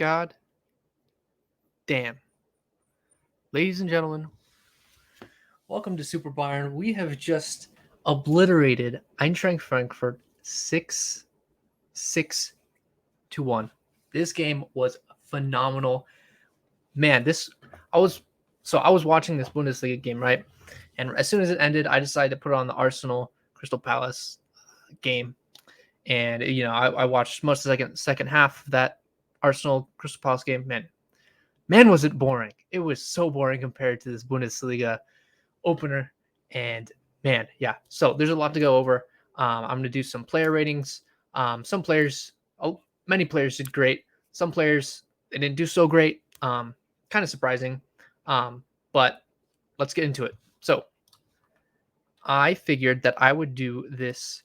God damn. Ladies and gentlemen, welcome to Super Bayern. We have just obliterated Eintracht Frankfurt 6-1. This game was phenomenal. Man, I was watching this Bundesliga game, right? And as soon as it ended, I decided to put on the Arsenal Crystal Palace game. And I watched most of the second half of that Arsenal Crystal Palace game. Man, was it boring. It was so boring compared to this Bundesliga opener. And man, yeah. So there's a lot to go over. I'm going to do some player ratings. Many players did great. Some players, they didn't do so great. Kind of surprising. But let's get into it. So I figured that I would do this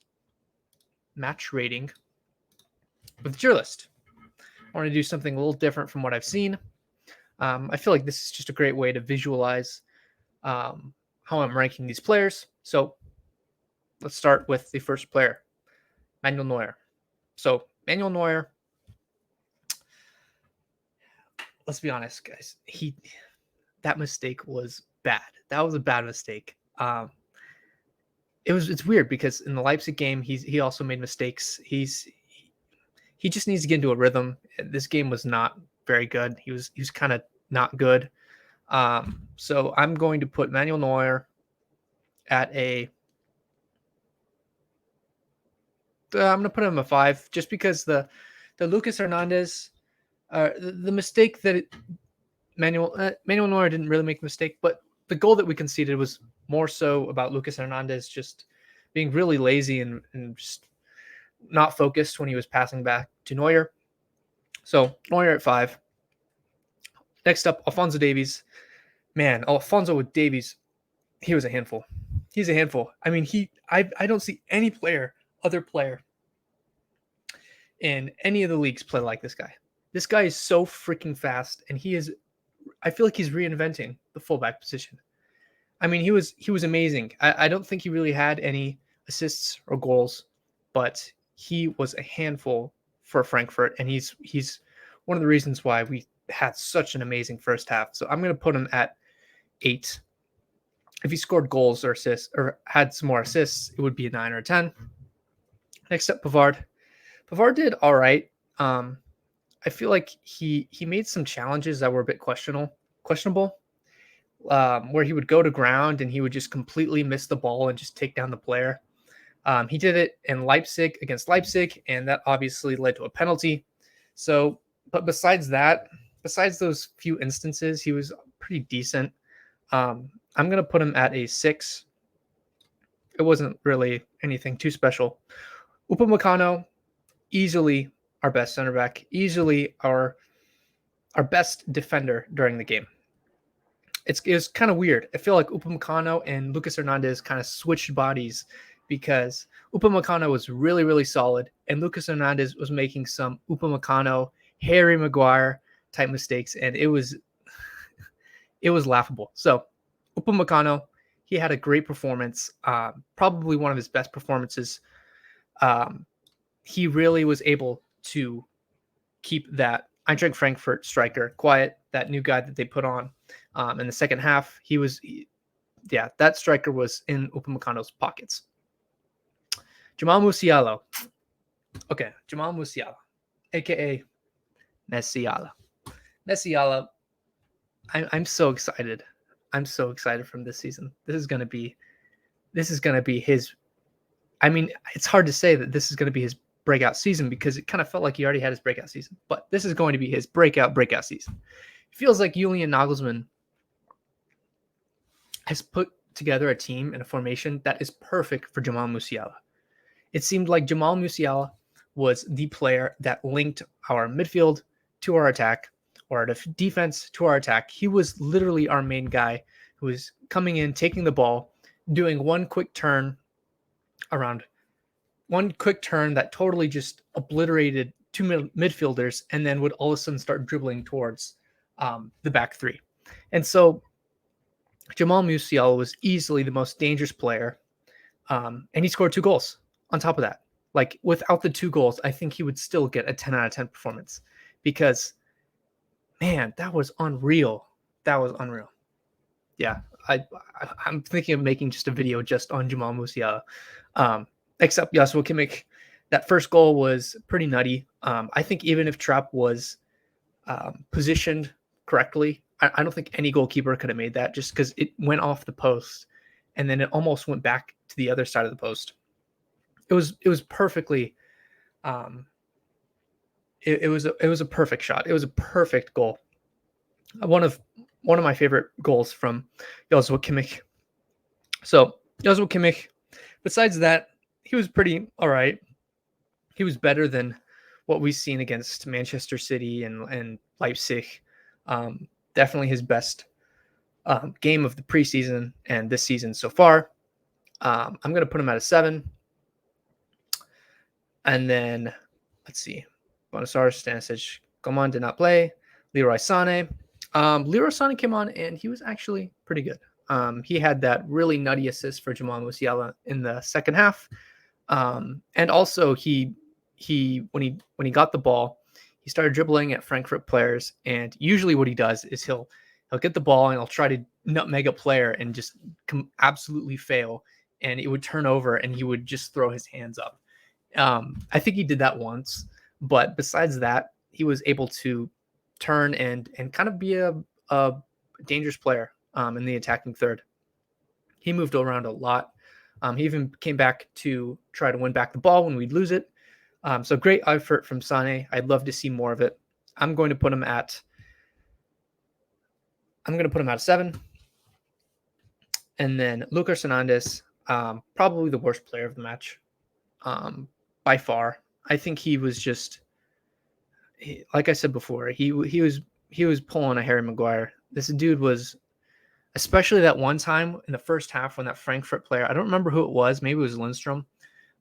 match rating with tier list. I want to do something a little different from what I've seen. I feel like this is just a great way to visualize how I'm ranking these players. So let's start with the first player, Manuel Neuer. So Manuel Neuer, let's be honest, guys. That mistake was bad. That was a bad mistake. It's weird because in the Leipzig game, he also made mistakes. He just needs to get into a rhythm. This game was not very good. He was kind of not good. So I'm going to put Manuel Neuer at I'm going to put him a 5 just because the Lucas Hernandez, the mistake that Manuel Neuer didn't really make a mistake, but the goal that we conceded was more so about Lucas Hernandez just being really lazy and just not focused when he was passing back to Neuer. So Neuer at 5. Next up, Alphonso Davies. Man, Alphonso Davies, he was a handful. He's a handful. I mean, I don't see any other player in any of the leagues play like this guy. This guy is so freaking fast, and I feel like he's reinventing the fullback position. I mean, he was amazing. I don't think he really had any assists or goals, but he was a handful for Frankfurt, and he's one of the reasons why we had such an amazing first half. So I'm going to put him at 8. If he scored goals or assists or had some more assists, it would be a 9 or a 10. Next up, Pavard. Pavard did all right. I feel like he made some challenges that were a bit questionable. Where he would go to ground and he would just completely miss the ball and just take down the player. He did it in against Leipzig, and that obviously led to a penalty. So, but besides those few instances, he was pretty decent. I'm going to put him at a 6. It wasn't really anything too special. Upamecano, easily our best center back, easily our best defender during the game. It was kind of weird. I feel like Upamecano and Lucas Hernandez kind of switched bodies because Upamecano was really, really solid, and Lucas Hernandez was making some Upamecano, Harry Maguire type mistakes, and it was laughable. So Upamecano, he had a great performance, probably one of his best performances. He really was able to keep that Eintracht Frankfurt striker quiet, that new guy that they put on in the second half. That striker was in Upamecano's pockets. Jamal Musiala. Okay, Jamal Musiala, a.k.a. Musiala. Musiala, I'm so excited. I'm so excited from this season. This is gonna be his. I mean, it's hard to say that this is gonna be his breakout season because it kind of felt like he already had his breakout season. But this is going to be his breakout season. It feels like Julian Nagelsmann has put together a team and a formation that is perfect for Jamal Musiala. It seemed like Jamal Musiala was the player that linked our midfield to our attack, or our defense to our attack. He was literally our main guy who was coming in, taking the ball, doing one quick turn that totally just obliterated two midfielders, and then would all of a sudden start dribbling towards the back three. And so Jamal Musiala was easily the most dangerous player, and he scored 2 goals on top of that. Like, without the 2 goals, I think he would still get a 10 out of 10 performance because Man, that was unreal. That was unreal. Yeah, I'm thinking of making just a video just on Jamal Musiala. Except Joshua Kimmich, that first goal was pretty nutty. I think even if Trapp was positioned correctly, I don't think any goalkeeper could have made that, just because it went off the post and then it almost went back to the other side of the post. It was perfectly. It was a perfect shot. It was a perfect goal. One of my favorite goals from Joshua Kimmich. So Joshua Kimmich, besides that, he was pretty all right. He was better than what we've seen against Manchester City and Leipzig. Definitely his best game of the preseason and this season so far. I'm going to put him at a 7. And then, let's see. Bonasar, Stanisic, Coman did not play. Leroy Sané. Leroy Sané came on, and he was actually pretty good. He had that really nutty assist for Jamal Musiala in the second half. And also, when he got the ball, he started dribbling at Frankfurt players. And usually what he does is he'll get the ball and he'll try to nutmeg a player and just absolutely fail. And it would turn over and he would just throw his hands up. I think he did that once, but besides that, he was able to turn and kind of be a dangerous player in the attacking third. He moved around a lot. He even came back to try to win back the ball when we'd lose it. So great effort from Sané. I'd love to see more of it. I'm going to put him at a 7. And then Lucas Hernandez, probably the worst player of the match. By far. I think he was just, like I said before, he was pulling a Harry Maguire. This dude was, especially that one time in the first half when that Frankfurt player, I don't remember who it was, maybe it was Lindstrom,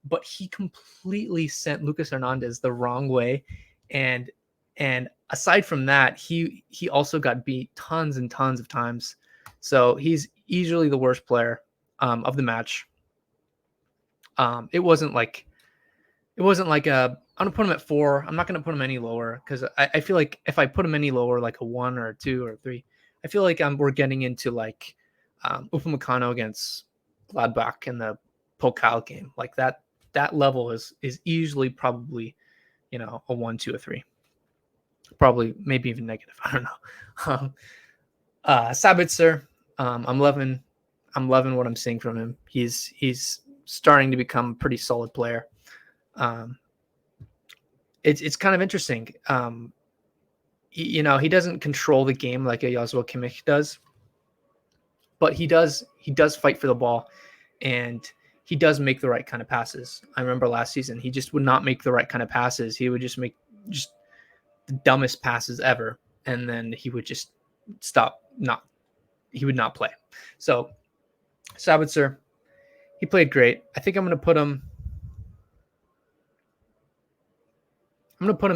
but he completely sent Lucas Hernandez the wrong way. And aside from that, he also got beat tons and tons of times. So he's easily the worst player of the match. It wasn't like I'm gonna put him at 4. I'm not gonna put him any lower because I feel like if I put him any lower, like a 1 or a 2 or a 3, I feel like we're getting into like Upamecano against Gladbach in the Pokal game. Like that level is easily probably, a 1, 2, or 3. Probably maybe even negative. I don't know. Sabitzer, I'm loving what I'm seeing from him. He's starting to become a pretty solid player. It's kind of interesting. He doesn't control the game like a Joshua Kimmich does, but he does fight for the ball, and he does make the right kind of passes. I remember last season he just would not make the right kind of passes. He would just make just the dumbest passes ever, and then he would just he would not play. So Sabitzer, he played great. I think I'm going to put him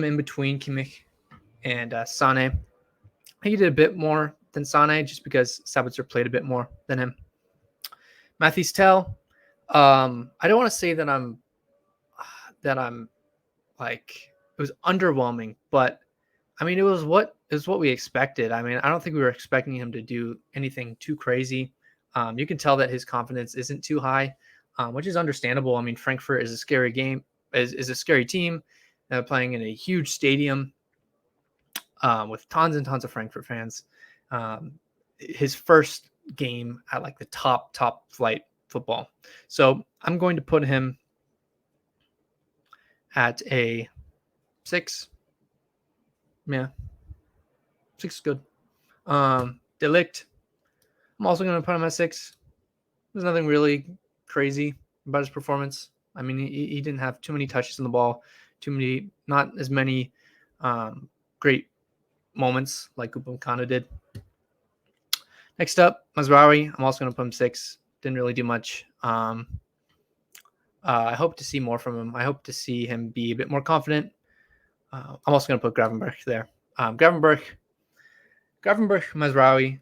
in between Kimmich and Sané. I think he did a bit more than Sané just because Sabitzer played a bit more than him. Mathys Tel, I don't want to say that I'm like, it was underwhelming, but I mean, it was what we expected. I mean, I don't think we were expecting him to do anything too crazy. You can tell that his confidence isn't too high, which is understandable. I mean, Frankfurt is a scary game, is a scary team. Playing in a huge stadium with tons and tons of Frankfurt fans. His first game at like the top flight football. So I'm going to put him at a 6. Yeah, 6 is good. De Ligt, I'm also going to put him at 6. There's nothing really crazy about his performance. I mean, he didn't have too many touches on the ball, not as many great moments like Upamecano did. Next up, Mazraoui. I'm also going to put him 6. Didn't really do much. I hope to see more from him. I hope to see him be a bit more confident. I'm also going to put Gravenberch there. Gravenberch, Mazraoui,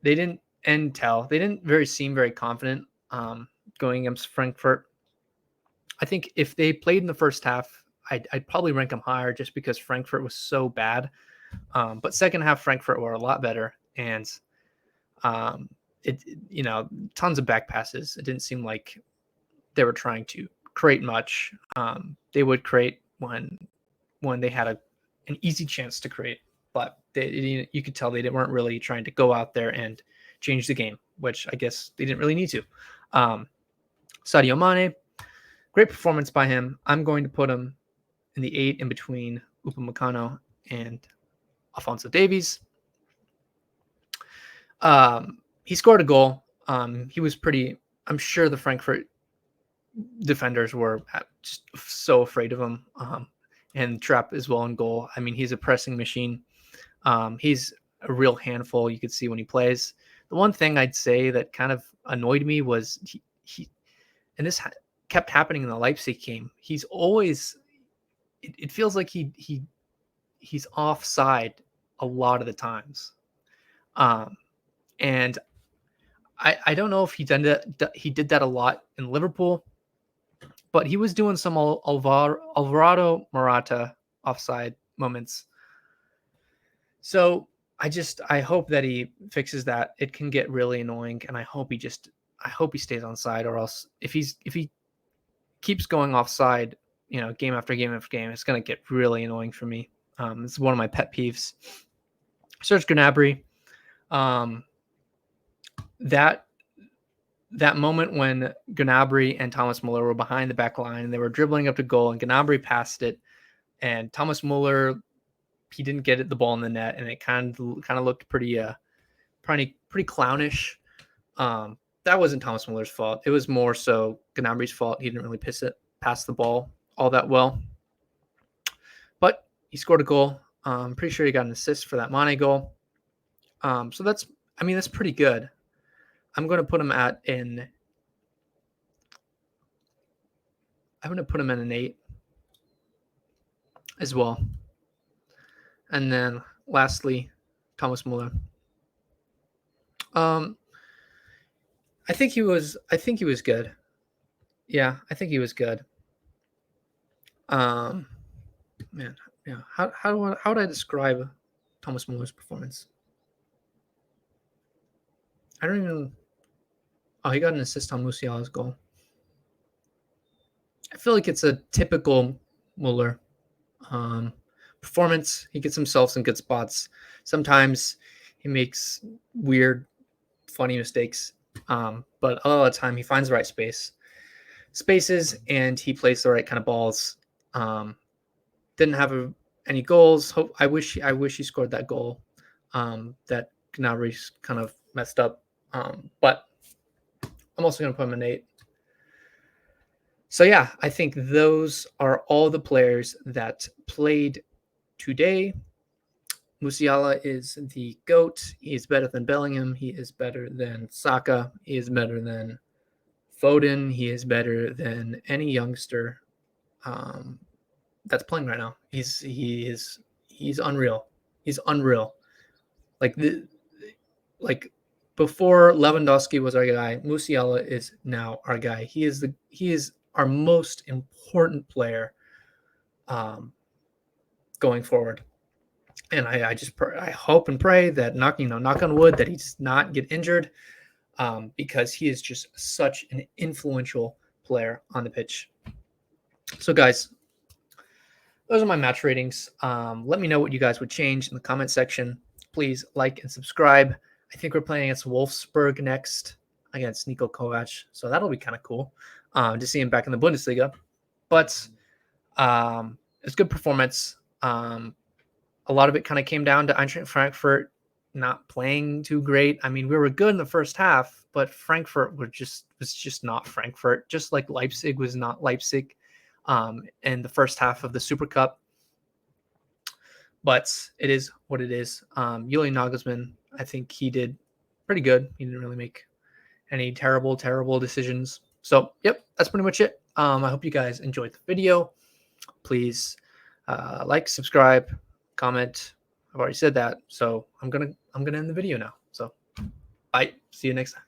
they didn't They didn't seem very confident going against Frankfurt. I think if they played in the first half, I'd probably rank them higher just because Frankfurt was so bad. But second half, Frankfurt were a lot better, and tons of back passes. It didn't seem like they were trying to create much. They would create when they had an easy chance to create, but you could tell they weren't really trying to go out there and change the game, which I guess they didn't really need to. Sadio Mane, great performance by him. I'm going to put him in the 8 in between Upamecano and Alphonso Davies. He scored a goal. He was pretty. I'm sure the Frankfurt defenders were just so afraid of him. And Trapp as well in goal. I mean, he's a pressing machine. He's a real handful. You could see when he plays. The one thing I'd say that kind of annoyed me was he and this kept happening in the Leipzig game. He's always. It feels like he's offside a lot of the times. And I don't know if he did that a lot in Liverpool, but he was doing some Alvaro Morata offside moments. So I hope that he fixes that. It can get really annoying, and I hope he stays on side, or else if he keeps going offside, game after game after game, it's going to get really annoying for me. It's one of my pet peeves. Serge Gnabry, that moment when Gnabry and Thomas Muller were behind the back line and they were dribbling up to goal, and Gnabry passed it, and Thomas Muller, he didn't get the ball in the net, and it kind of looked pretty clownish. That wasn't Thomas Muller's fault. It was more so Gnabry's fault. He didn't really pass the ball all that well. But he scored a goal. I'm pretty sure he got an assist for that Mane goal. So that's pretty good. I'm going to put him in an 8 as well. And then lastly, Thomas Muller. I think he was good. Yeah, I think he was good. How would I describe Thomas Muller's performance? I don't even. Oh, he got an assist on Musiala's goal. I feel like it's a typical Muller performance. He gets himself some good spots. Sometimes he makes weird, funny mistakes, but a lot of the time he finds the right spaces, and he plays the right kind of balls. Didn't have any goals. I wish he scored that goal that Gnabry kind of messed up. But I'm also going to put him in 8. So yeah, I think those are all the players that played today. Musiala is the GOAT. He is better than Bellingham. He is better than Saka. He is better than Foden. He is better than any youngster that's playing right now. He's unreal. He's unreal. Like before Lewandowski was our guy, Musiala is now our guy. He is our most important player going forward. And I hope and pray that knock on wood, that he does not get injured, because he is just such an influential player on the pitch. So guys, those are my match ratings. Let me know what you guys would change in the comment section. Please like and subscribe. I think we're playing against Wolfsburg next, against Niko Kovac. So that'll be kind of cool to see him back in the Bundesliga. But it's good performance. A lot of it kind of came down to Eintracht Frankfurt not playing too great. I mean, we were good in the first half, but Frankfurt was just not Frankfurt, just like Leipzig was not Leipzig in the first half of the Super Cup. But it is what it is. Julian Nagelsmann, I think he did pretty good. He didn't really make any terrible decisions. So, yep, that's pretty much it. I hope you guys enjoyed the video. Please like, subscribe, comment. I've already said that, so I'm gonna end the video now. So, bye. See you next time.